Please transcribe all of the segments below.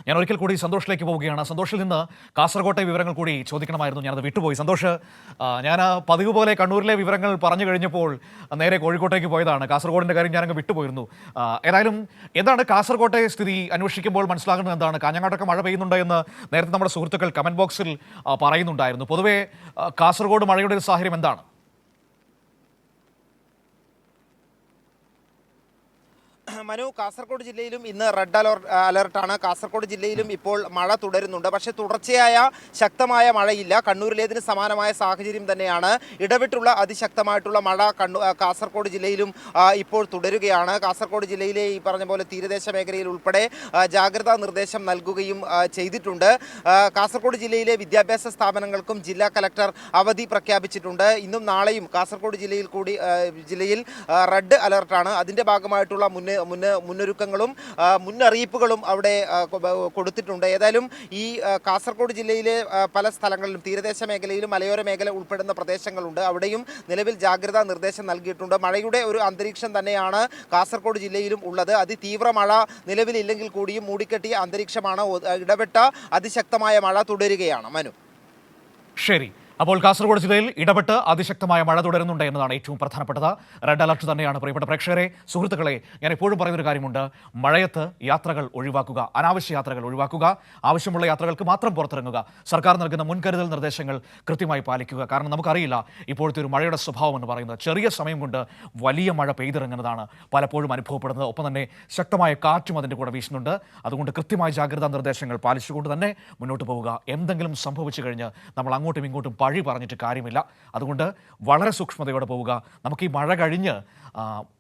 ഞാൻ ഒരിക്കൽ കൂടി സന്തോഷിലേക്ക് പോവുകയാണ്. സന്തോഷിൽ നിന്ന് കാസർകോട്ടെ വിവരങ്ങൾ കൂടി ചോദിക്കണമായിരുന്നു, ഞാനത് വിട്ടുപോയി. സന്തോഷ്, ഞാൻ പതിവ് പോലെ കണ്ണൂരിലെ വിവരങ്ങൾ പറഞ്ഞു കഴിഞ്ഞപ്പോൾ നേരെ കോഴിക്കോട്ടേക്ക് പോയതാണ്. കാസർഗോഡിൻ്റെ കാര്യം ഞാനങ്ങ് വിട്ടുപോയിരുന്നു. ഏതായാലും എന്താണ് കാസർകോട്ടെ സ്ഥിതി അന്വേഷിക്കുമ്പോൾ മനസ്സിലാകുന്നത് എന്താണ്? കാഞ്ഞങ്ങാട്ടൊക്കെ മഴ പെയ്യുന്നുണ്ട് എന്ന് നേരത്തെ നമ്മുടെ സുഹൃത്തുക്കൾ കമൻറ്റ് ബോക്സിൽ പറയുന്നുണ്ടായിരുന്നു. പൊതുവേ കാസർഗോഡ് മഴയുടെ ഒരു സാഹചര്യം എന്താണ്? മനു, കാസർഗോഡ് ജില്ലയിലും ഇന്ന് റെഡ് അലർട്ടാണ്. കാസർഗോഡ് ജില്ലയിലും ഇപ്പോൾ മഴ തുടരുന്നുണ്ട്. പക്ഷേ തുടർച്ചയായ ശക്തമായ മഴയില്ല. കണ്ണൂരിലേതിന് സമാനമായ സാഹചര്യം തന്നെയാണ്. ഇടവിട്ടുള്ള അതിശക്തമായിട്ടുള്ള മഴ കാസർഗോഡ് ജില്ലയിലും ഇപ്പോൾ തുടരുകയാണ്. കാസർഗോഡ് ജില്ലയിലെ ഈ പറഞ്ഞ പോലെ തീരദേശ മേഖലയിൽ ഉൾപ്പെടെ ജാഗ്രതാ നിർദ്ദേശം നൽകുകയും ചെയ്തിട്ടുണ്ട്. കാസർഗോഡ് ജില്ലയിലെ വിദ്യാഭ്യാസ സ്ഥാപനങ്ങൾക്കും ജില്ലാ കലക്ടർ അവധി പ്രഖ്യാപിച്ചിട്ടുണ്ട്. ഇന്നും നാളെയും കാസർഗോഡ് ജില്ലയിൽ റെഡ് അലർട്ടാണ്. അതിൻ്റെ ഭാഗമായിട്ടുള്ള മുന്നൊരുക്കങ്ങളും മുന്നറിയിപ്പുകളും അവിടെ കൊടുത്തിട്ടുണ്ട്. ഏതായാലും ഈ കാസർഗോഡ് ജില്ലയിലെ പല സ്ഥലങ്ങളിലും തീരദേശ മേഖലയിലും മലയോര മേഖല ഉൾപ്പെടുന്ന പ്രദേശങ്ങളുണ്ട്. അവിടെയും നിലവിൽ ജാഗ്രതാ നിർദ്ദേശം നൽകിയിട്ടുണ്ട്. മഴയുടെ ഒരു അന്തരീക്ഷം തന്നെയാണ് കാസർഗോഡ് ജില്ലയിലും ഉള്ളത്. അതിതീവ്ര മഴ നിലവിലില്ലെങ്കിൽ കൂടിയും മൂടിക്കെട്ടിയ അന്തരീക്ഷമാണ്. ഇടപെട്ട അതിശക്തമായ മഴ തുടരുകയാണ്. മനു, ശരി. അപ്പോൾ കാസർഗോഡ് ജില്ലയിൽ ഇടപെട്ട് അതിശക്തമായ മഴ തുടരുന്നുണ്ട് എന്നതാണ് ഏറ്റവും പ്രധാനപ്പെട്ടത്. റെഡ് അലർട്ട് തന്നെയാണ്. പ്രിയപ്പെട്ട പ്രേക്ഷകരെ, സുഹൃത്തുക്കളെ, ഞാൻ എപ്പോഴും പറയുന്നൊരു കാര്യമുണ്ട്. മഴയത്ത് യാത്രകൾ ഒഴിവാക്കുക, അനാവശ്യ യാത്രകൾ ഒഴിവാക്കുക, ആവശ്യമുള്ള യാത്രകൾക്ക് മാത്രം പുറത്തിറങ്ങുക, സർക്കാർ നൽകുന്ന മുൻകരുതൽ നിർദ്ദേശങ്ങൾ കൃത്യമായി പാലിക്കുക. കാരണം നമുക്കറിയില്ല ഇപ്പോഴത്തെ ഒരു മഴയുടെ സ്വഭാവം എന്ന് പറയുന്നത് ചെറിയ സമയം കൊണ്ട് വലിയ മഴ പെയ്തിറങ്ങുന്നതാണ് പലപ്പോഴും അനുഭവപ്പെടുന്നത്. ഒപ്പം തന്നെ ശക്തമായ കാറ്റും അതിൻ്റെ കൂടെ വീശുന്നുണ്ട്. അതുകൊണ്ട് കൃത്യമായ ജാഗ്രതാ നിർദ്ദേശങ്ങൾ പാലിച്ചുകൊണ്ട് തന്നെ മുന്നോട്ട് പോവുക. എന്തെങ്കിലും സംഭവിച്ചു കഴിഞ്ഞ് നമ്മൾ അങ്ങോട്ടും ഇങ്ങോട്ടും വഴി പറഞ്ഞിട്ട് കാര്യമില്ല. അതുകൊണ്ട് വളരെ സൂക്ഷ്മതയോടെ പോവുക. നമുക്ക് ഈ മഴ കഴിഞ്ഞ്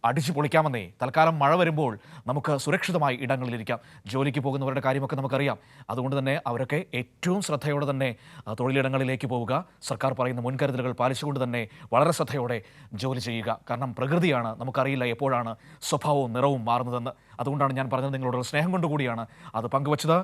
അടിച്ചു പൊളിക്കാമെന്നേ. തൽക്കാലം മഴ വരുമ്പോൾ നമുക്ക് സുരക്ഷിതമായി ഇടങ്ങളിലിരിക്കാം. ജോലിക്ക് പോകുന്നവരുടെ കാര്യമൊക്കെ നമുക്കറിയാം. അതുകൊണ്ട് തന്നെ അവരൊക്കെ ഏറ്റവും ശ്രദ്ധയോടെ തന്നെ തൊഴിലിടങ്ങളിലേക്ക് പോവുക. സർക്കാർ പറയുന്ന മുൻകരുതലുകൾ പാലിച്ചുകൊണ്ട് തന്നെ വളരെ ശ്രദ്ധയോടെ ജോലി ചെയ്യുക. കാരണം പ്രകൃതിയാണ്, നമുക്കറിയില്ല എപ്പോഴാണ് സ്വഭാവവും നിറവും മാറുന്നതെന്ന്. അതുകൊണ്ടാണ് ഞാൻ പറഞ്ഞത്, നിങ്ങളോടുള്ള സ്നേഹം കൊണ്ടുകൂടിയാണ് അത് പങ്കുവച്ചത്.